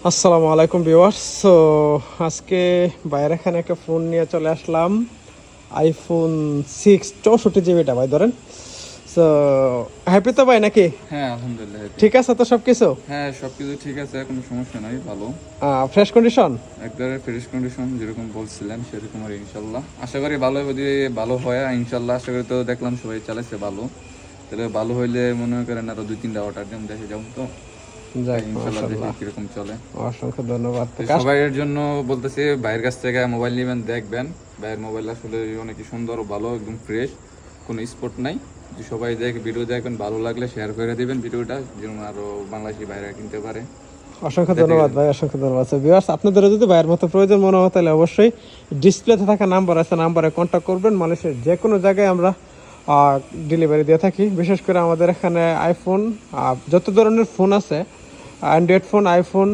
আসসালামু আলাইকুম viewers. So আজকে বাইরে এখানে একটা ফোন নিয়ে চলে আসলাম, আইফোন 6 64 জিবিটা ভাই ধরেন। সো হ্যাপি তো ভাই নাকি? হ্যাঁ, আলহামদুলিল্লাহ happy। ঠিক আছে তো সব কিছু? হ্যাঁ, সবকিছু ঠিক আছে, কোনো সমস্যা নাই, ভালো। Fresh condition? একবারে ফ্রেশ কন্ডিশন, যেরকম বলছিলেন সেরকম। আর ইনশাল্লাহ আশা করি ভালো হবে, যদি ভালো হয় ইনশাল্লাহ আশা করি। তো দেখলাম সবাই চালাইছে ভালো, তাহলে ভালো হইলে মনে করেন আরো 2-3টা অর্ডার দিন, দেখে যাবো তো। যাক ইনশাল্লাহ দেখি মাশাআল্লাহ, কিরকম চলে। অসংখ্য ধন্যবাদ। তো সবাইয়ের জন্য বলতেছি, ভাইয়ের কাছ থেকে মোবাইল নেবেন, দেখবেন ভাইয়ের মোবাইল আসলে অনেক সুন্দর, ভালো, একদম ফ্রেশ, কোনো স্পট নাই। যদি সবাই ভিডিও দেখবেন, ভালো লাগলে শেয়ার করে দিবেন ভিডিওটা, যেন আরো বাংলাদেশি ভাইরা কিনতে পারে। অসংখ্য ধন্যবাদ ভাই, অসংখ্য ধন্যবাদ। ভিউয়ার্স, আপনাদের যদি ভাইয়ের মতো প্রয়োজন মনে হয় তাহলে অবশ্যই ডিসপ্লেতে থাকা নাম্বার আছে, নাম্বারে কন্ট্যাক্ট করবেন। মানুষের যে কোনো জায়গায় আমরা ডেলিভারি দিয়ে থাকি। বিশেষ করে আমাদের এখানে আইফোন, যত ধরনের ফোন আছে, অ্যান্ড্রয়েড ফোন, আইফোন,